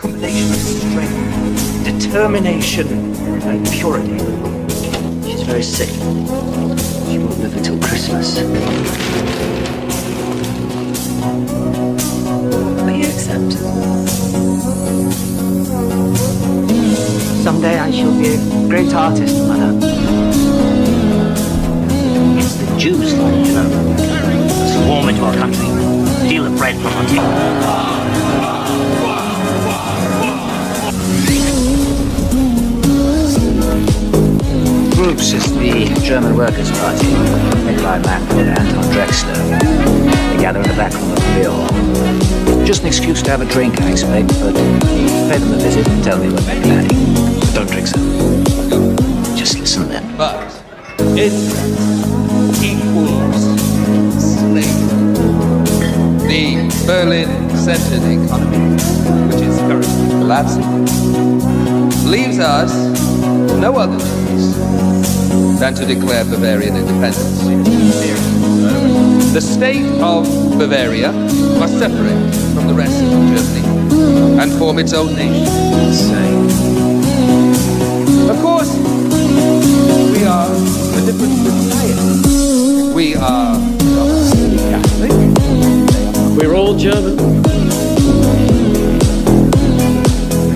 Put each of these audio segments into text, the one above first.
combination of strength, determination, and purity. She's very sick. She won't live until Christmas. Will you accept? Someday I shall be a great artist, Mother. It's the Jews, you know. Swarm into our country, steal the bread from our table. Groups is the German Workers' Party, headed by a man called Anton Drexler. They gather in the back room of the beer hall. Just an excuse to have a drink, I expect, but pay them a visit and tell me what they're planning. Don't drink, sir. Just listen then. But interest equals slavery. The Berlin-centered economy, which is currently collapsing, leaves us no other choice than to declare Bavarian independence. The state of Bavaria must separate from the rest of Germany and form its own nation. Of course, we are a different society. We are Catholic. We're all German.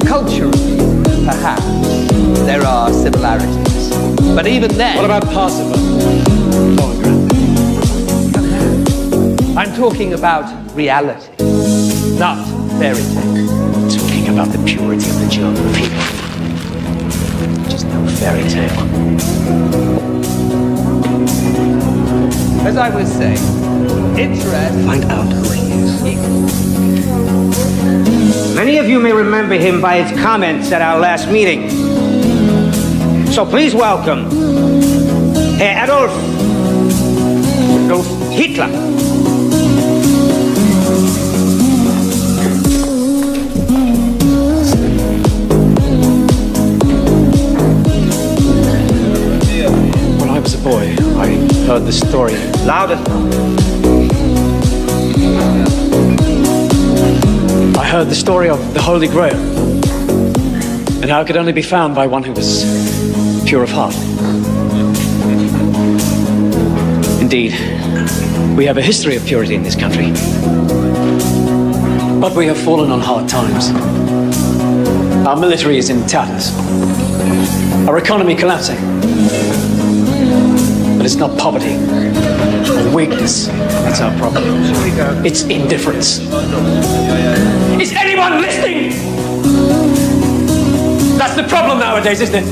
Culturally, perhaps, there are similarities. But even then... What about Passover? I'm talking about reality, not fairy tale. I'm talking about the purity of the German people. Just no fairy tale. As I was saying, interest... Find out who he is. Many of you may remember him by his comments at our last meeting. So please welcome Herr Adolf Hitler. When I was a boy, I heard the story. Louder. I heard the story of the Holy Grail, and how it could only be found by one who was pure of heart. Indeed, we have a history of purity in this country, but we have fallen on hard times. Our military is in tatters, our economy collapsing, but it's not poverty or weakness that's our problem. It's indifference. Is anyone listening? That's the problem nowadays, isn't it?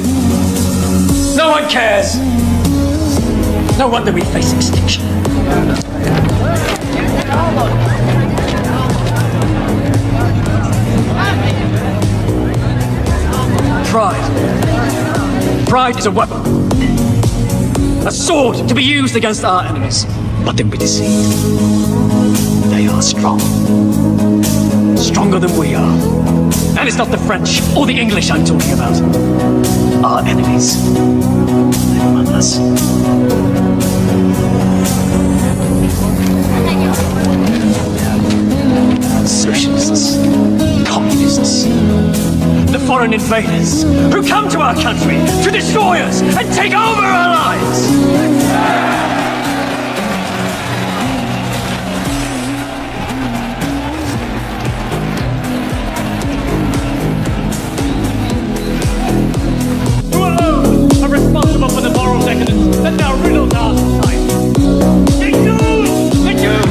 No one cares. No wonder we face extinction. Pride. Pride is a weapon. A sword to be used against our enemies. But don't be deceived. They are strong. Stronger than we are. And it's not the French or the English I'm talking about. Our enemies. They're among us. Socialists. Communists. The foreign invaders who come to our country to destroy us and take over our lives. Responsible for the moral decadence that now riddles our society. The Jews! The Jews!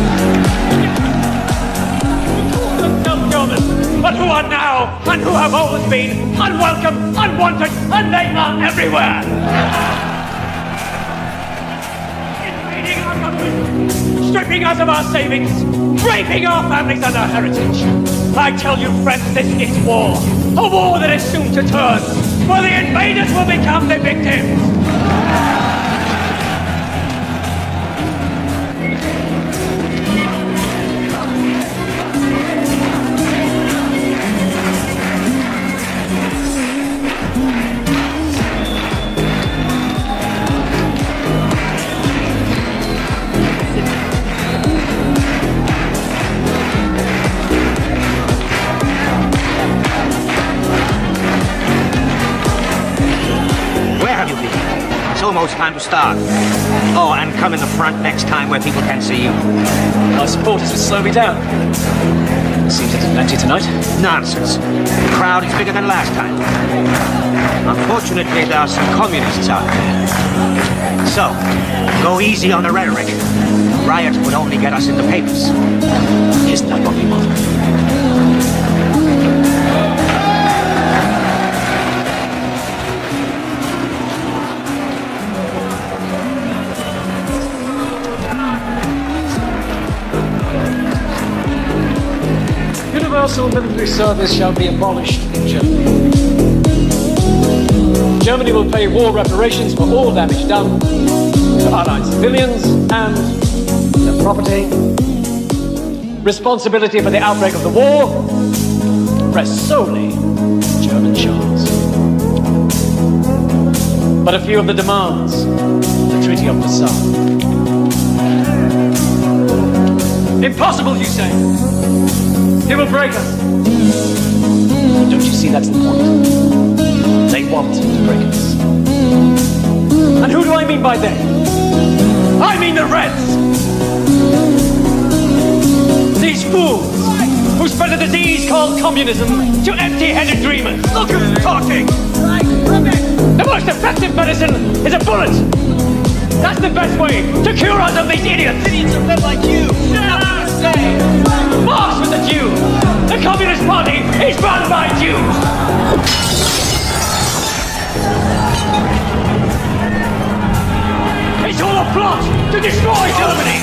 Who call themselves German, but who are now, and who have always been, unwelcome, unwanted, and they are everywhere! Invading our country, stripping us of our savings, raping our families and our heritage. I tell you, friends, this is war. A war that is soon to turn, where the invaders will become the victims. it's time to start. Oh, and come in the front next time where people can see you. Our supporters will slow me down. Seems it's empty tonight. Nonsense. The crowd is bigger than last time. Unfortunately, there are some communists out there. So, go easy on the rhetoric. A riot would only get us in the papers. Isn't that what we want? Universal military service shall be abolished in Germany. Germany will pay war reparations for all damage done to Allied civilians and their property. Responsibility for the outbreak of the war rests solely on German shores. But a few of the demands of the Treaty of Versailles. Impossible, you say? He will break us. But don't you see that's the point? They want to break us. And who do I mean by they? I mean the Reds! These fools who spread a disease called communism to empty-headed dreamers. Look who's talking! The most effective medicine is a bullet! That's the best way to cure us of these idiots! Idiots are men like you! Nothing to say! March with the Jews! The Communist Party is run by Jews! It's all a plot to destroy Germany!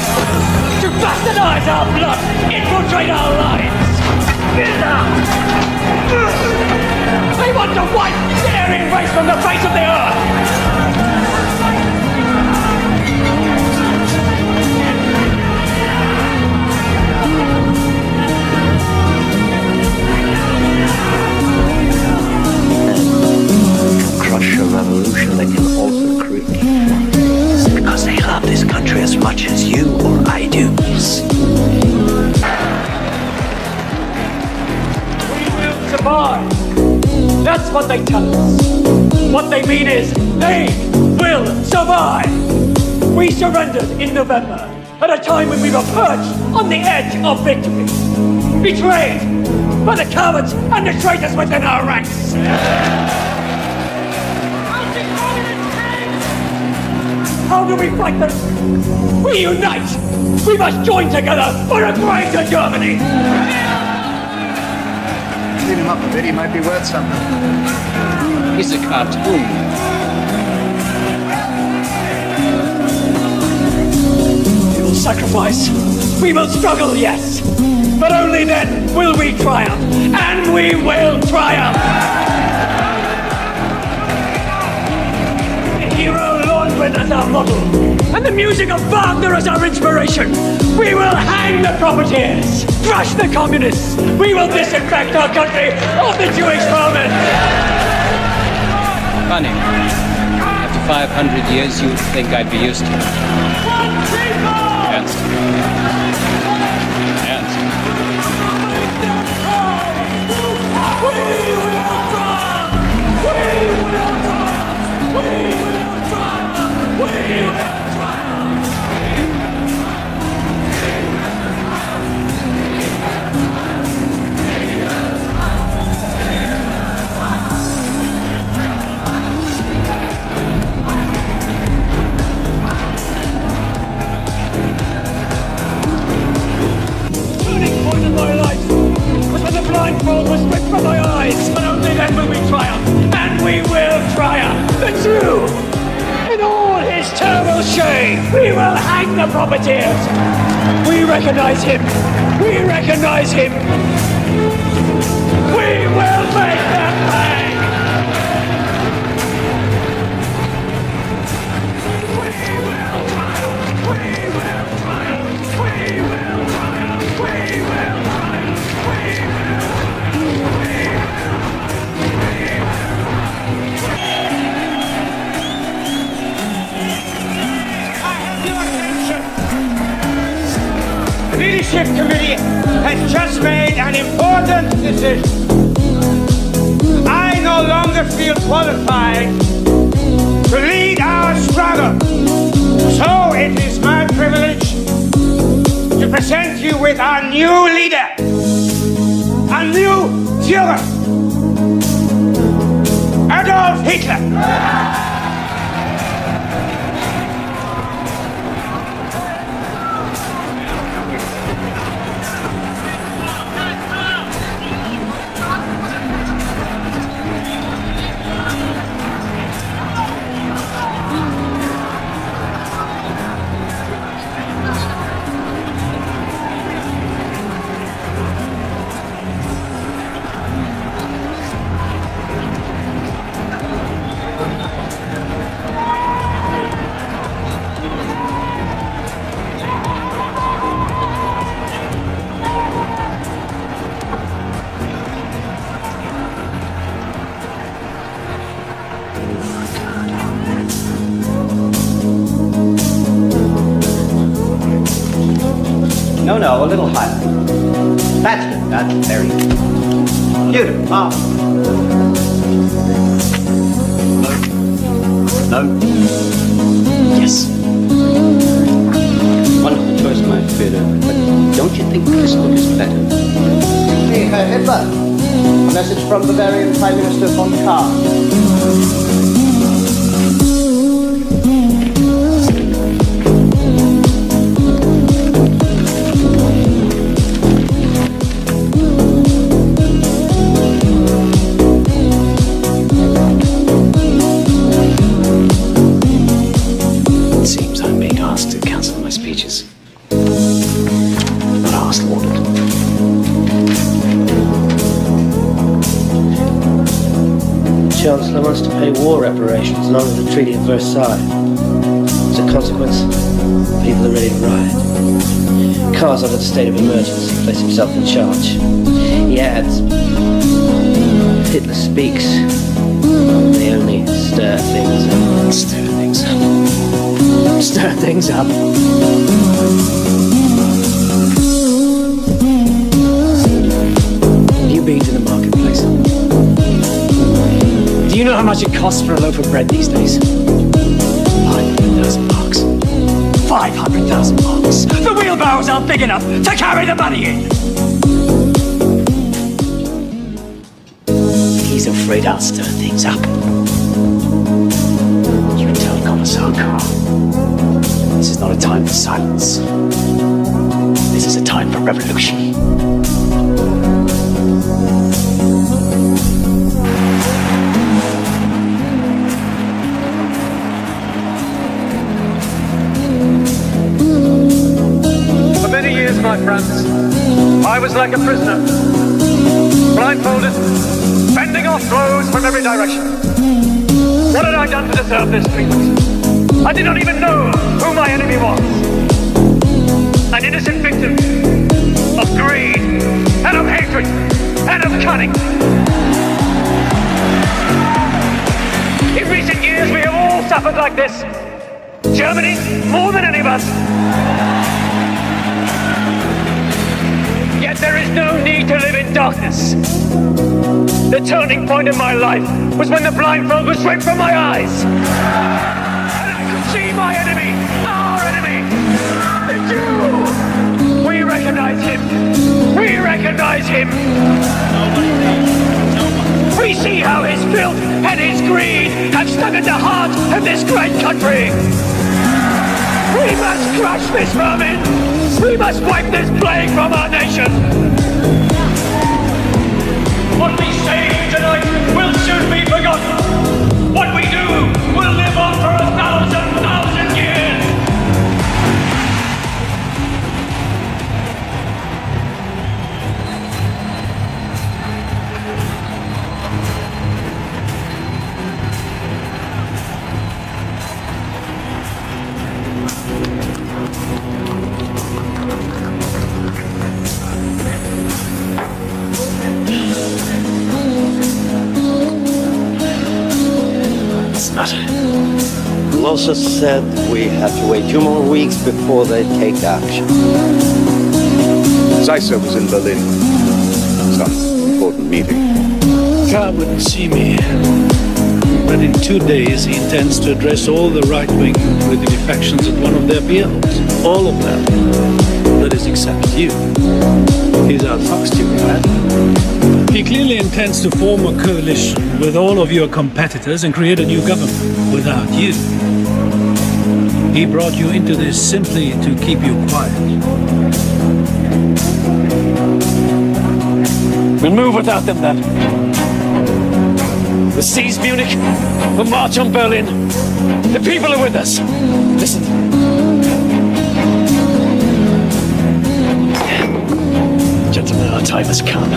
To bastardize our blood! Infiltrate our lives! They want to wipe the Aryan race from the face of the earth! Crush a revolution, they can also create. Because they love this country as much as you or I do. We will survive. That's what they tell us. What they mean is, they will survive. We surrendered in November, at a time when we were perched on the edge of victory. Betrayed by the cowards and the traitors within our ranks. How do we fight them? We unite! We must join together for a greater Germany! Clean him up a bit, he might be worth something. He's a cartoon. We will sacrifice. We will struggle, yes. But only then will we triumph. And we will triumph! The hero Lundgren as our model, and the music of Wagner as our inspiration. We will hang the profiteers, crush the communists. We will disinfect our country of the Jewish vermin. Funny. After 500 years, you'd think I'd be used to it. Yes. Yes. Blindfold was stripped from my eyes, but only then will we triumph, and we will triumph. The Jew, in all his terrible shame, we will hang the profiteers. We recognize him. We recognize him. We will make them pay. Leadership Committee has just made an important decision. I no longer feel qualified to lead our struggle new leader, a new Führer, Adolf Hitler. No, a little higher. That's good. That's very good. Beautiful. Ah. No. Yes. Wonderful choice, my Führer. But don't you think this look is better? Hey, Herr Hitler. A message from Bavarian Prime Minister von Kahr. The Chancellor wants to pay war reparations in honour of the Treaty of Versailles. As a consequence, people are ready to riot. Kahr's under a state of emergency to place himself in charge. He adds, if Hitler speaks, they only stir things up. Stir things up. Stir things up. Have you been to the marketplace? Do you know how much it costs for a loaf of bread these days? 500,000 marks. 500,000 marks. The wheelbarrows aren't big enough to carry the money in. He's afraid I'll stir things up. You tell Commissar Kahr. This is not a time for silence. This is a time for revolution. My friends, I was like a prisoner, blindfolded, fending off blows from every direction. What had I done to deserve this treatment? I did not even know who my enemy was. An innocent victim of greed, and of hatred, and of cunning. In recent years, we have all suffered like this. Germany, more than any of us. Yet there is no need to live in darkness. The turning point in my life was when the blindfold was ripped from my eyes. And I could see my enemy, our enemy, the Jew. We recognize him. We recognize him. We see how his filth and his greed have stuck at the heart of this great country. We must crush this vermin! We must wipe this plague from our nation! What we say tonight will soon be forgotten! What we do will live on for 1,000 years! Also said we have to wait 2 more weeks before they take action. Zeisser was in Berlin. Some important meeting. Kahr wouldn't see me. But in 2 days he intends to address all the right-wing political factions at one of their beer halls. All of them. Kurds except you. He's outfoxed you, man. He clearly intends to form a coalition with all of your competitors and create a new government without you. He brought you into this simply to keep you quiet. We'll move without them then. We'll seize Munich. We'll march on Berlin. The people are with us. Listen. Gentlemen, our time has come.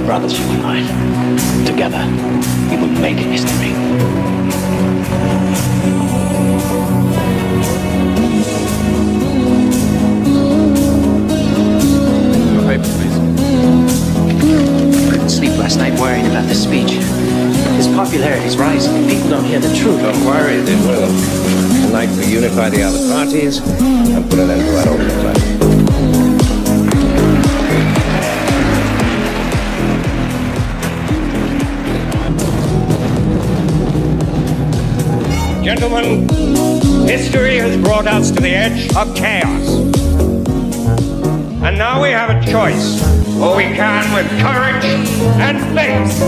Brothers, you and I, together, we will make history. Your paper, please. I couldn't sleep last night worrying about this speech. His popularity is rising. People don't hear the truth. Don't worry, they will. Tonight we unify the other parties and put an end to our own fight. Gentlemen, history has brought us to the edge of chaos. And now we have a choice, or we can, with courage and faith,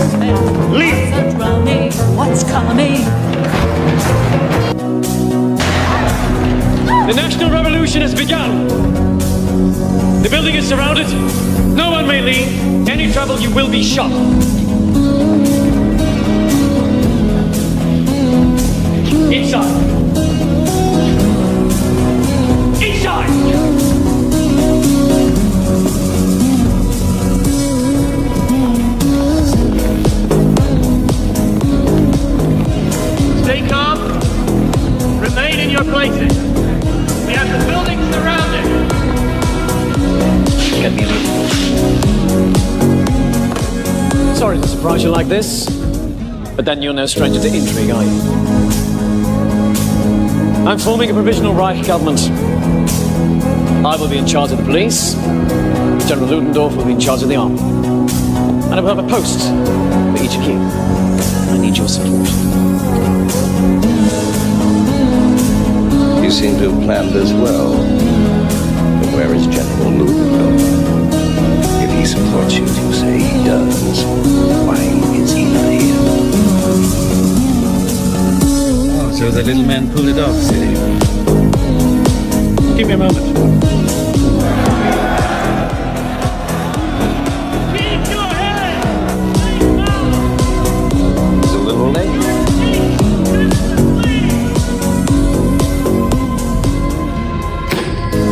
lead. What's coming? The National Revolution has begun. The building is surrounded. No one may leave. Any trouble, you will be shot. Inside. Inside! Stay calm. Remain in your places. We have the building surrounded. Get me a little. Sorry to surprise you like this, but then you're no stranger to intrigue, are you? I'm forming a provisional Reich government. I will be in charge of the police. General Ludendorff will be in charge of the army. And I will have a post for each of you. I need your support. You seem to have planned this well. But where is General Ludendorff? If he supports you as you say he does, why is he not here? So the little man pulled it off, did he? Give me a moment. Keep your head! It's a little late.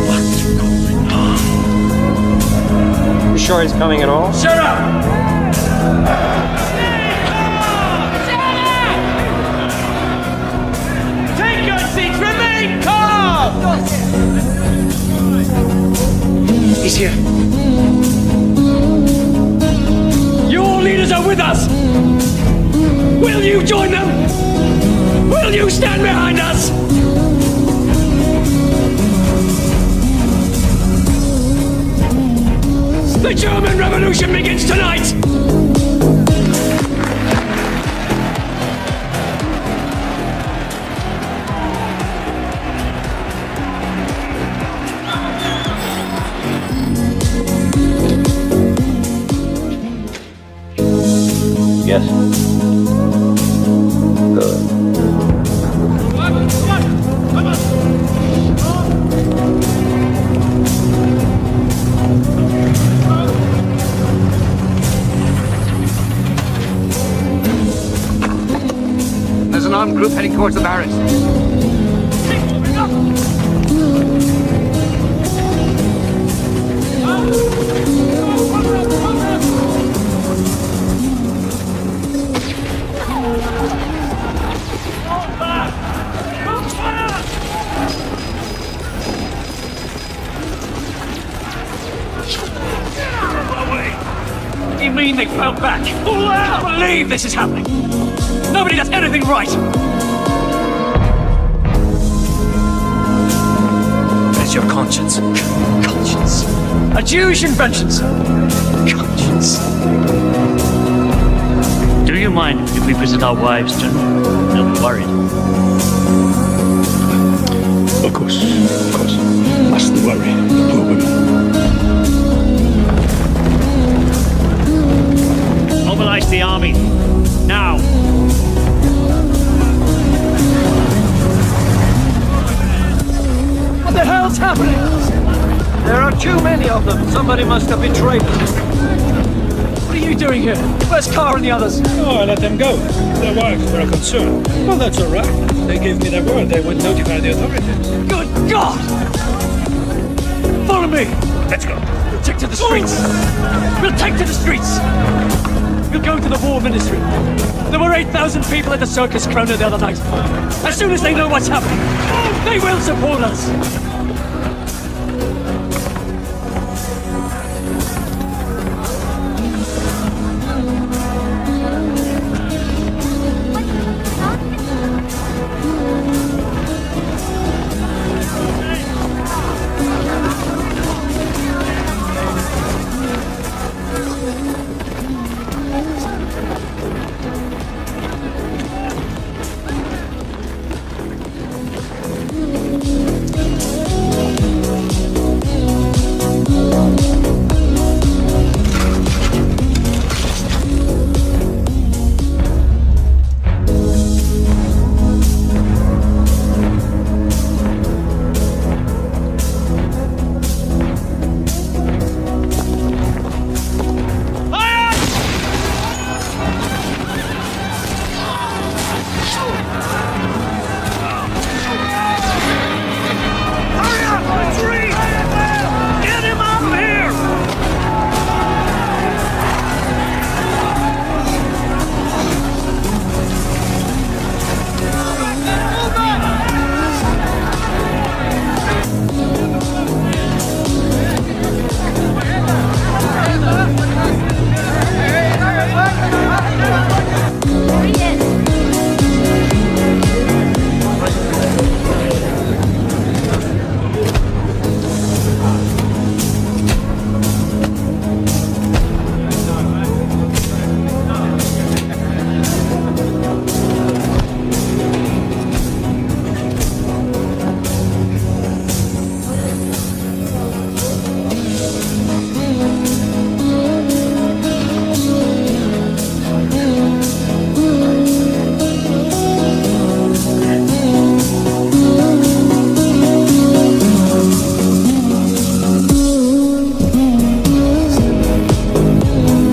What's going on? You sure he's coming at all? Shut up! Remain calm! He's here. Your leaders are with us! Will you join them? Will you stand behind us? The German Revolution begins tonight! Yes. Good. There's an armed group heading towards the barracks. What do you mean they fell back? I can't believe this is happening. Nobody does anything right. There's your conscience. Conscience. A Jewish invention, sir. Conscience. Do you mind if we visit our wives, General? They'll be worried. Of course. Mustn't worry. Poor women. Mobilize the army. Now. What the hell's happening? There are too many of them. Somebody must have betrayed them. What are you doing here? Where's Carr and the others? Oh, I let them go. Their wives were a concern. Well, that's all right. They gave me their word they would notify the authorities. Good God! Follow me! Let's go. We'll take to the streets. We'll take to the streets. We'll go to the war ministry. There were 8,000 people at the Circus Krona the other night. As soon as they know what's happening, they will support us.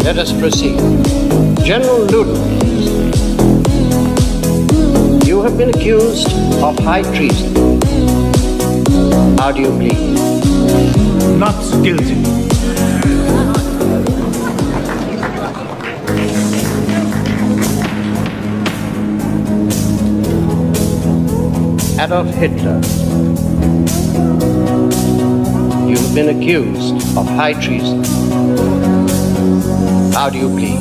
Let us proceed. General Ludwig, you have been accused of high treason. How do you plead? Not guilty. Adolf Hitler, you have been accused of high treason. How do you plead?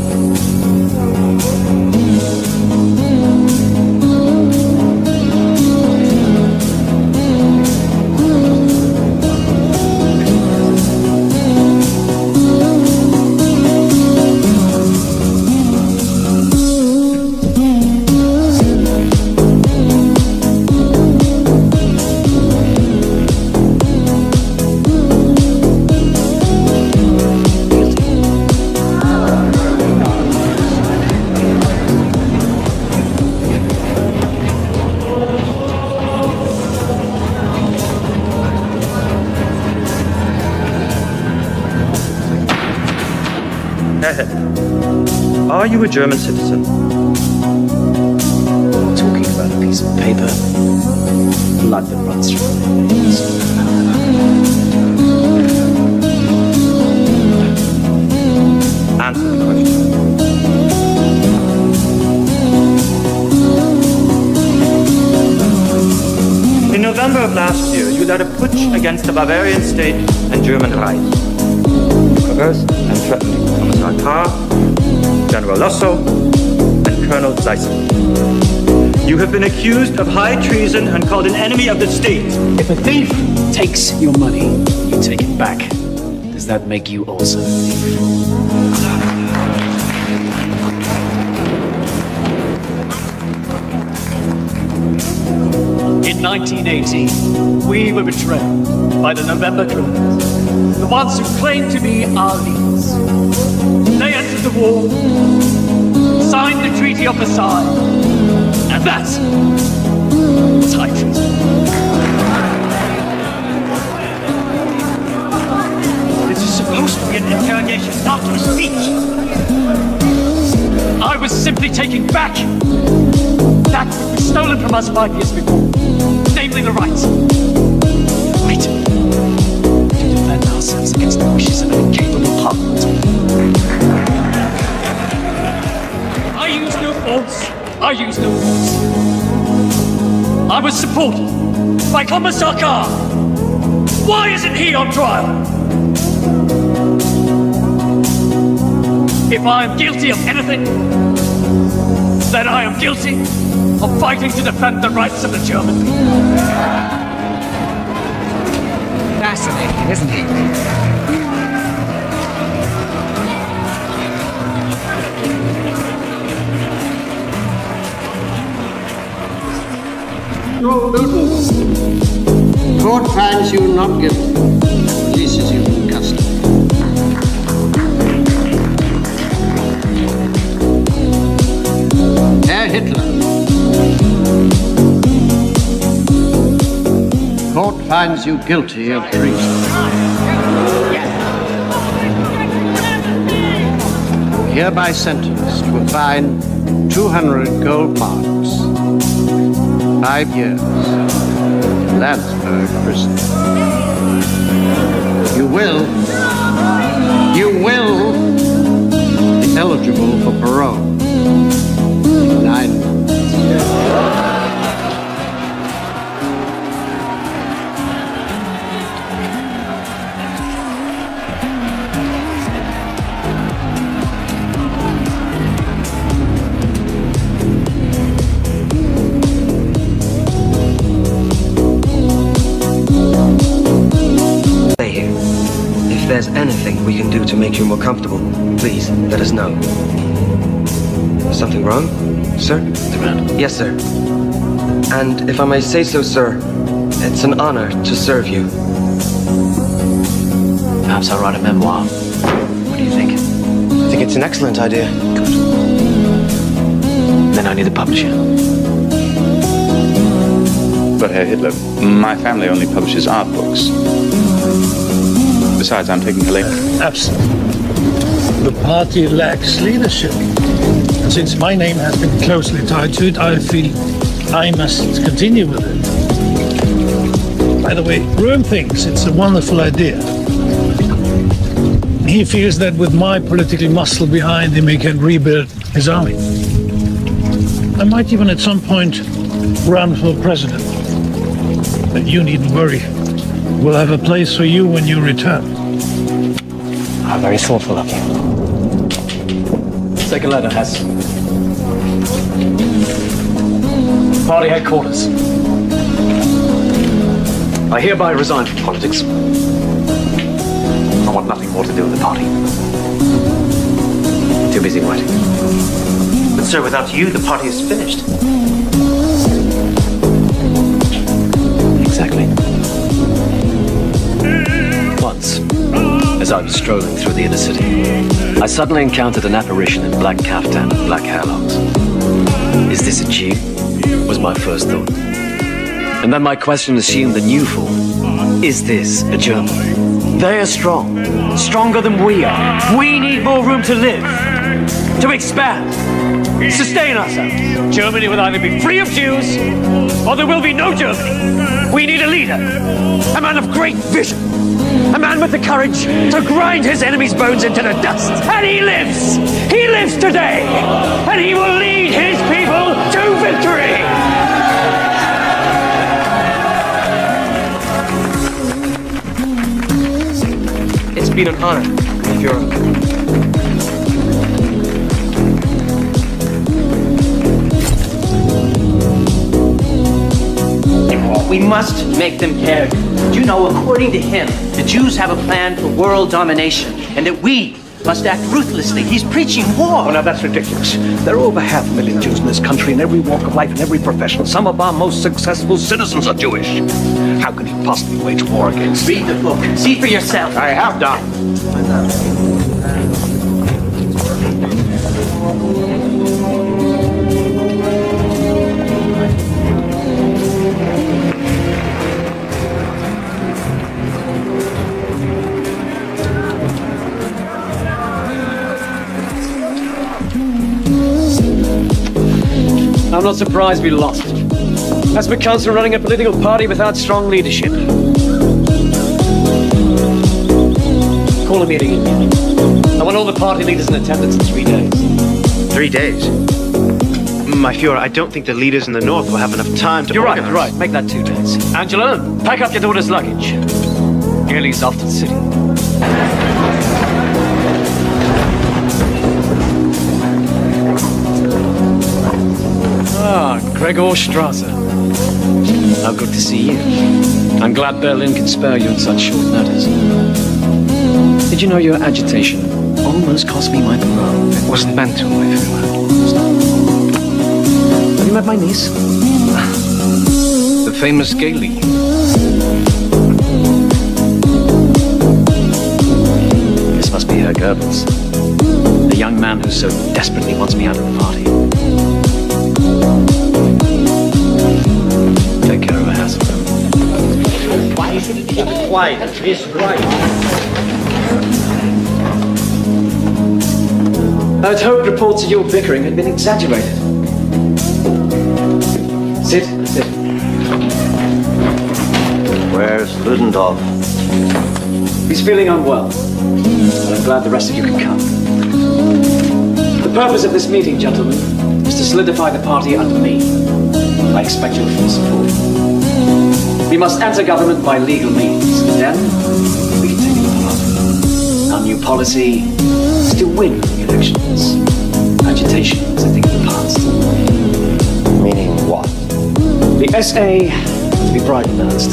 Are you a German citizen? Talking about a piece of paper, blood that runs through my veins. Answer the question. In November of last year, you led a putsch against the Bavarian state and German Reich. You coerced and threatened Commissar Carr, General Losso, and Colonel Zeisser. You have been accused of high treason and called an enemy of the state. If a thief takes your money, you take it back. Does that make you also a thief? In 1918, we were betrayed by the November criminals, the ones who claimed to be our leaders. They entered the war, signed the Treaty of Versailles, and that was high treason. This is supposed to be an interrogation, not a speech. I was simply taking back that which was stolen from us 5 years before, namely the right to defend ourselves against the wishes of an incapable parliament. I use no force. I was supported by Commissar Carr. Why isn't he on trial? If I am guilty of anything, then I am guilty of fighting to defend the rights of the German people. Fascinating, isn't it? No, Milton. Court finds you not guilty. Releases you from custody. Herr Hitler. Court finds you guilty of treason. Hereby sentenced to a fine 200 gold marks. 5 years in Landsberg prison. You will be eligible for parole in 9 months. If there's anything we can do to make you more comfortable, please let us know. Something wrong, sir? Yes, sir. And if I may say so, sir, it's an honor to serve you. Perhaps I'll write a memoir. What do you think? I think it's an excellent idea. Good. Then I need a publisher. But Herr Hitler, my family only publishes art books. Besides, I'm taking a later. Absolutely. The party lacks leadership. And since my name has been closely tied to it, I feel I must continue with it. By the way, Röhm thinks it's a wonderful idea. He feels that with my political muscle behind him, he can rebuild his army. I might even at some point run for president. But you needn't worry. We'll have a place for you when you return. How very thoughtful of you. Second letter, Hess. Party headquarters. I hereby resign from politics. I want nothing more to do with the party. Too busy writing. But sir, without you, the party is finished. Exactly. Once, as I was strolling through the inner city, I suddenly encountered an apparition in black caftan and black hairlocks. Is this a Jew? Was my first thought. And then my question assumed a new form. Is this a German? They are strong, stronger than we are. We need more room to live. to expand, sustain ourselves. Germany will either be free of Jews, or there will be no Germany. We need a leader, a man of great vision, a man with the courage to grind his enemies' bones into the dust. And he lives today, and he will lead his people to victory. It's been an honor, Führer. We must make them care. Do you know, according to him, the Jews have a plan for world domination, and that we must act ruthlessly. He's preaching war. Oh, now that's ridiculous. There are over 500,000 Jews in this country in every walk of life and every profession. Some of our most successful citizens are Jewish. How can he possibly wage war against? Read the book. See for yourself. I have done. I'm not surprised we lost. That's what comes from running a political party without strong leadership. Call a meeting. I want all the party leaders in attendance in 3 days. 3 days? My Führer, I don't think the leaders in the north will have enough time to You're organize. right. Make that 2 days. Angela, pack up your daughter's luggage. Ellie's off to the city. Ah, Gregor Strasser. How good to see you. I'm glad Berlin can spare you on such short notice. Did you know your agitation almost cost me my parole? It wasn't meant to, my Führer. Have you met my niece? The famous Gailey. This must be her Goebbels. The young man who so desperately wants me out of the party. Take care of her house. Why you should keep it quiet? It's right. I'd hoped reports of your bickering had been exaggerated. Sit. Where's Ludendorff? He's feeling unwell, but I'm glad the rest of you can come. The purpose of this meeting, gentlemen, is to solidify the party under me. I expect your full support. We must enter government by legal means, and then we can take it apart. Our new policy is to win the elections. Agitation is a thing of the past. Meaning what? The SA must be brightnazed.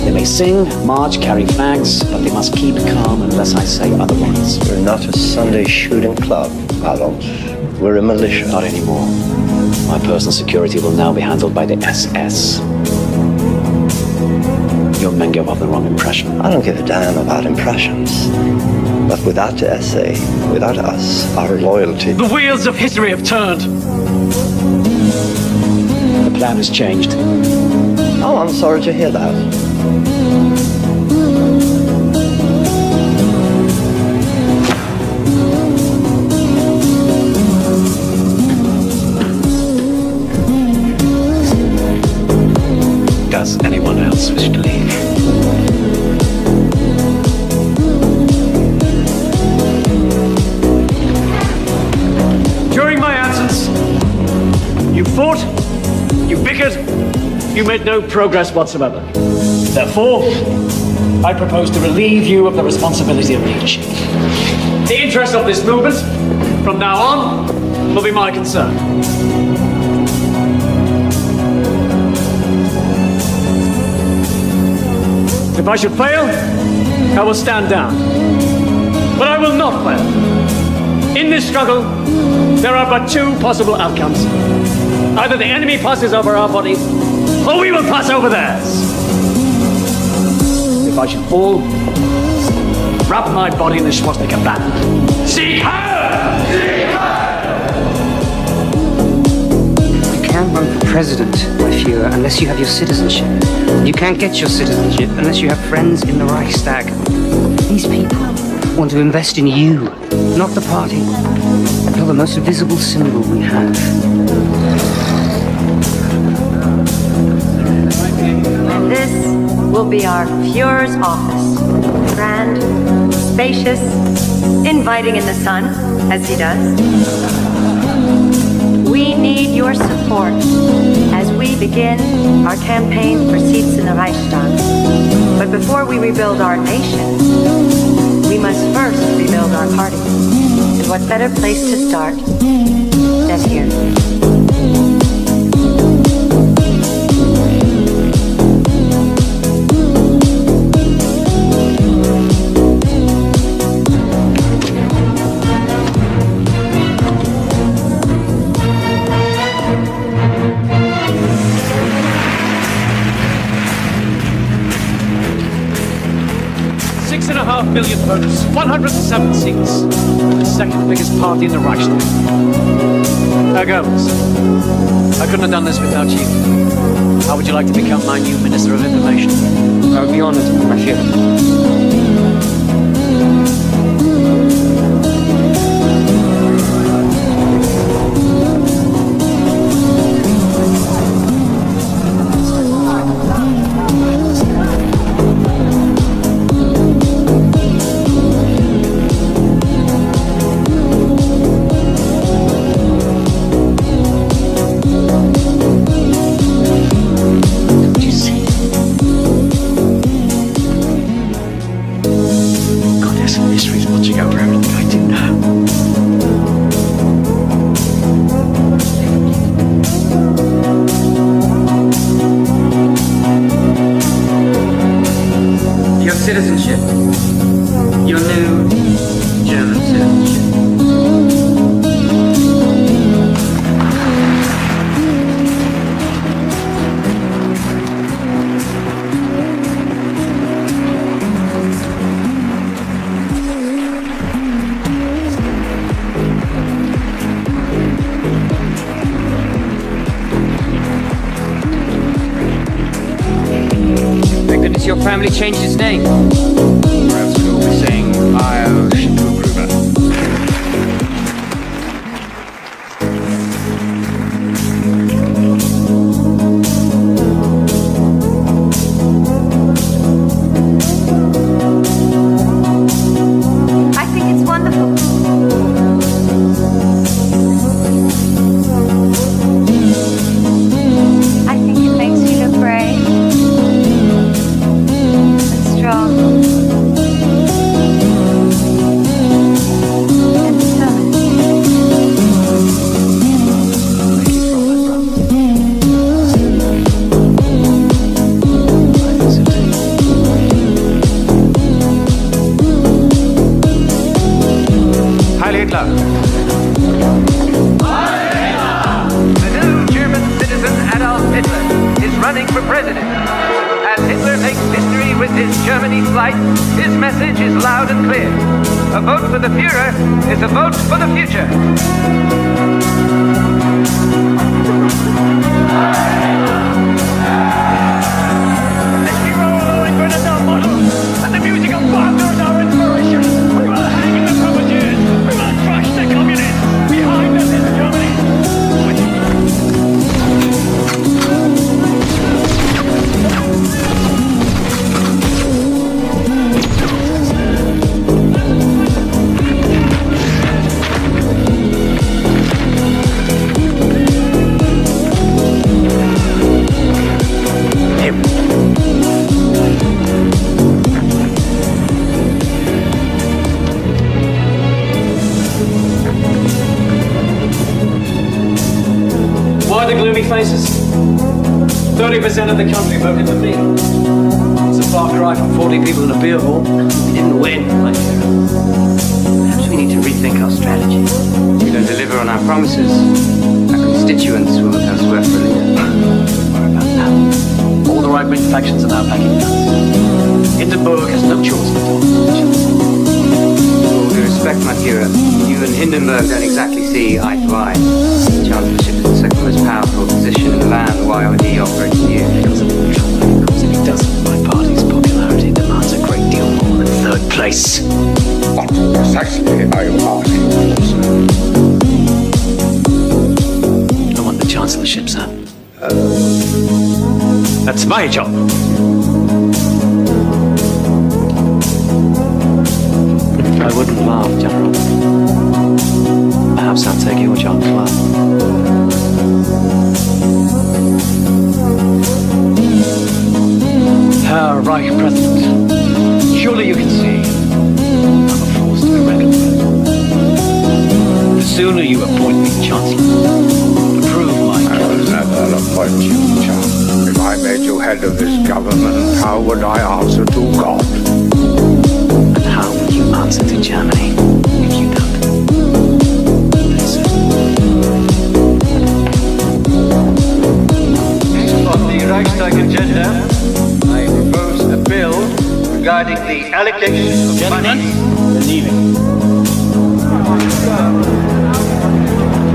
They may sing, march, carry flags, but they must keep calm unless I say otherwise. We're not a Sunday shooting club, Adolf. We're a militia. Not anymore. My personal security will now be handled by the SS. Your men give off the wrong impression. I don't give a damn about impressions. But without the SA, without us, our loyalty... The wheels of history have turned. The plan has changed. Oh, I'm sorry to hear that. Does anyone else wish to leave? During my absence, you fought, you bickered, you made no progress whatsoever. Therefore, I propose to relieve you of the responsibility of leadership. The interest of this movement, from now on, will be my concern. If I should fail, I will stand down. But I will not fail. In this struggle, there are but 2 possible outcomes. Either the enemy passes over our body, or we will pass over theirs. If I should fall, wrap my body in the swastika banner. Sieg Heil! Sieg Heil! You can't run for president, my Führer, unless you have your citizenship. You can't get your citizenship unless you have friends in the Reichstag. These people want to invest in you. Not the party. You're the most visible symbol we have. And this will be our Fuhrer's office. Grand, spacious, inviting in the sun, as he does. We need your support as we begin our campaign for seats in the Reichstag. But before we rebuild our nation, we must first rebuild our party. And what better place to start than here? 6.5 million votes, 107 seats. The second biggest party in the Reichstag. Herr Goebbels, I couldn't have done this without you. How would you like to become my new Minister of Information? I would be honored, my Führer. Citizenship. Your new German citizenship. Thank goodness your family changed its name. Perhaps we'll be saying Io Shikugruber. I think it's wonderful. I think it makes you look brave and strong and determined. Heil Hitler! The new German citizen Adolf Hitler is running for president. As Hitler makes history with his Germany flight, his message is loud and clear. A vote for the Führer is a vote for the future. Let's be rolling for the top model, and the music of Wagner is our inspiration. We will hang in the puppeters, we will crush the communists. Behind us is Germany. Why the gloomy faces? 30% of the country voted for me. It's a far cry from 40 people in a beer hall. We didn't win, my hero. Perhaps we need to rethink our strategy. If we don't deliver on our promises, our constituents will look elsewhere for a leader. Don't worry about that. All the right-wing factions are now packing guns. Hindenburg has no choice but to With all due respect, my Führer, you and Hindenburg don't exactly see eye to eye. The Chancellorship is the second most powerful position in the land. Why would he offer it to you? Because of the trouble. Because if he doesn't, my party's popularity demands a great deal more than third place. What precisely are you asking for, sir? I want the chancellorship, sir. That's my job. I wouldn't laugh, General. Perhaps I'll take your job as well. Herr Reich President, surely you can see I'm a force to be reckoned with. The sooner you appoint me Chancellor, to prove my I will never appoint you, John. If I made you head of this government, how would I answer to God? And how would you answer to Germany if you don't? On the Reichstag agenda, I propose a bill regarding the allocation of money. You're leaving.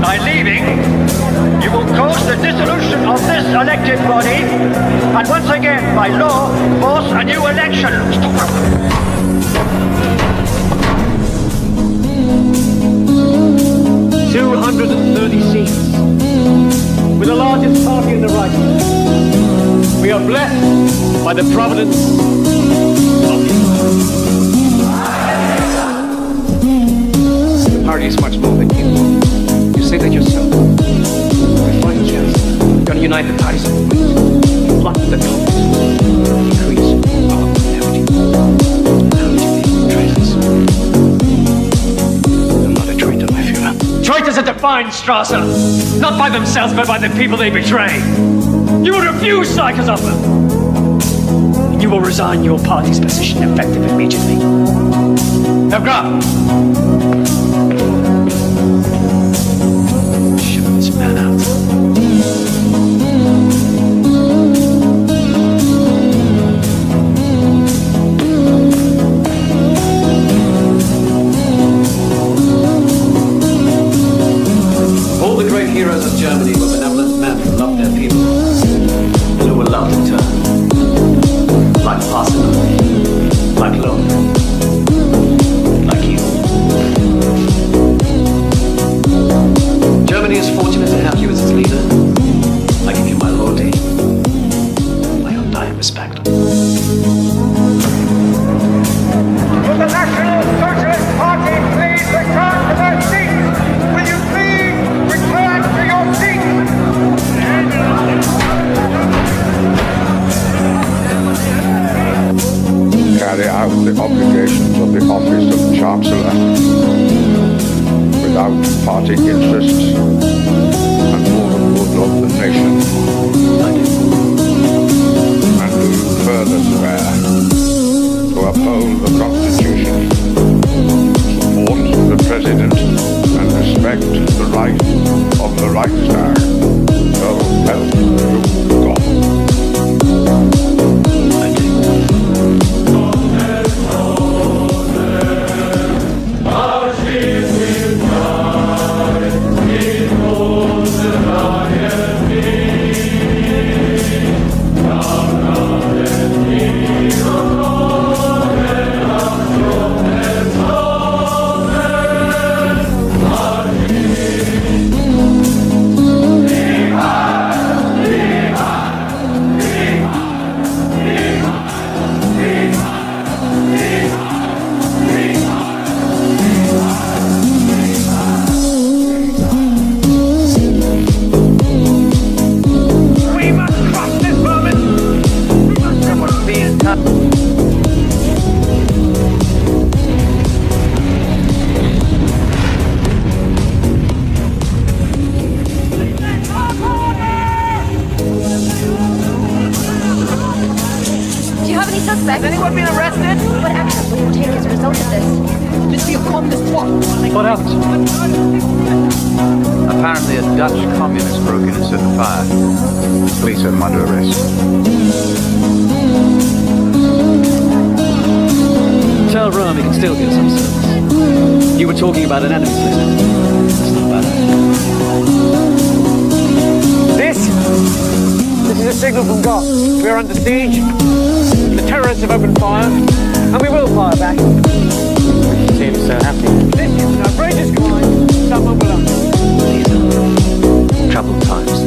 By leaving, you will cause the dissolution of this elected body, and once again, by law, force a new election. 230 seats. We're the largest party in the Reichstag. We are blessed by the providence of Hitler. The party is much more than you. You say that yourself. We find a chance. We're going to unite the parties of the West. Block the doors. Increase our longevity. How would you be traitors? I'm not a traitor, my Führer. Traitors are defined, Strasser, not by themselves, but by the people they betray. You will refuse Steicher's offer. And you will resign your party's position effective immediately. Herr Graf! Shut this man out. All the great heroes of Germany were benevolent men who loved their people and who were loved in turn. Like Parsons, like Lowe, like you. Germany is fortunate to have you as its leader. I give you my loyalty, my undying respect. Will the National Socialist Party please return to their seats? Will you please return to your seats? Carry out the obligations of the office of Chancellor without party interests and for the good of the nation. And do you further swear to uphold the Constitution, support the President, and respect the right of the Reichstag? So help you God. Has anyone been arrested? What action will you take as a result of this? Did we upon this plot? What happened? Apparently a Dutch communist broke in and set the fire. Police have him under arrest. Tell Rome he can still get some service. You were talking about an enemy's list. That's not bad. This is a signal from God. We are under siege. The terrorists have opened fire, and we will fire back. Seems so happy. This is an outrageous crime. Someone will These are troubled times.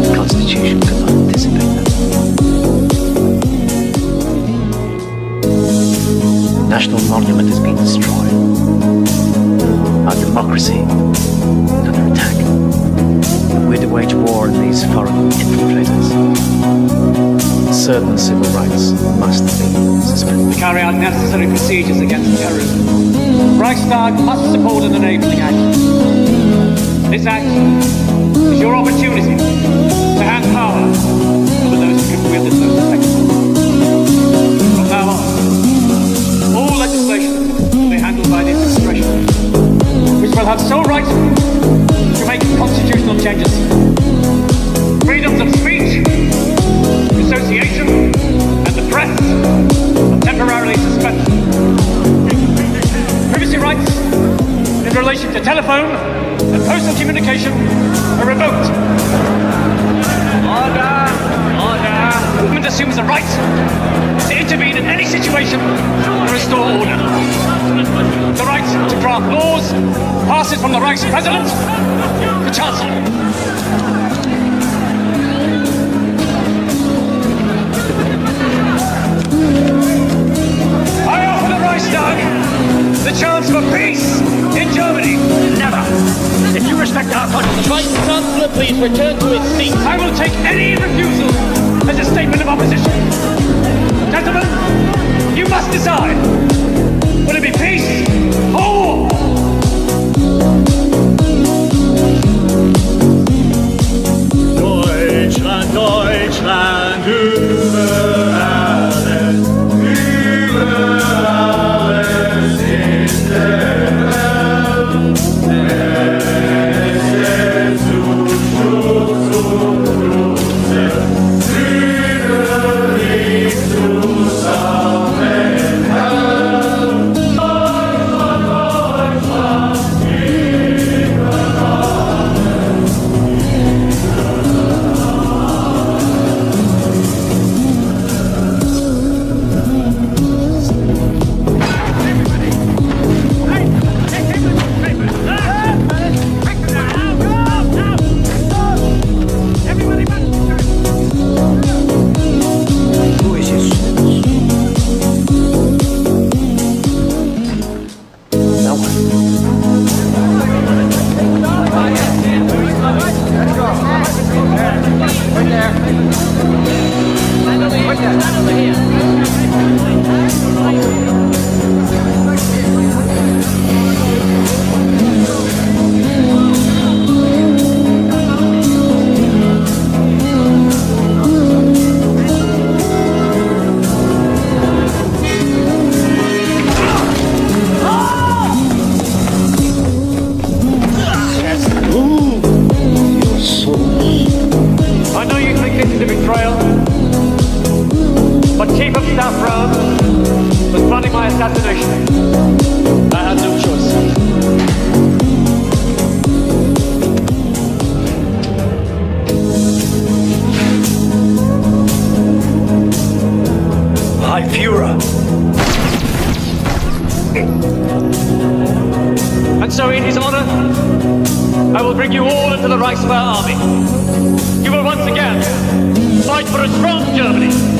The Constitution could not anticipate them. The National Monument has been destroyed. Our democracy under attack. We're to wage war on these foreign infiltrators. Certain civil rights must be suspended. to carry out necessary procedures against terrorism. The Reichstag must support an enabling act. This act is your opportunity to hand power over those who can wield it most effectively. From now on, all legislation will be handled by this expression, which will have sole right to make constitutional changes. Freedoms of speech, association, and the press are temporarily suspended. Privacy rights in relation to telephone and postal communication are revoked. Order! Order! The government assumes the right to intervene in any situation to restore order. The right to draft laws passes from the Reich's President to Chancellor. I offer the Reichstag the chance for peace in Germany. Never. If you respect our country, Vice Chancellor, please return to his seat. I will take any refusal as a statement of opposition. Gentlemen, you must decide. Will it be peace or war? Deutschland, Deutschland, über alles, über alles in der Welt. Es ist zu Schutz und Grüße, über die Zusammenhalt. I know you think this is a betrayal, but Chief of Staff Brown was planning my assassination. I had no choice. High Führer. And so in his honor, I will bring you all into the Reichswehr army. You will once again fight for a strong Germany.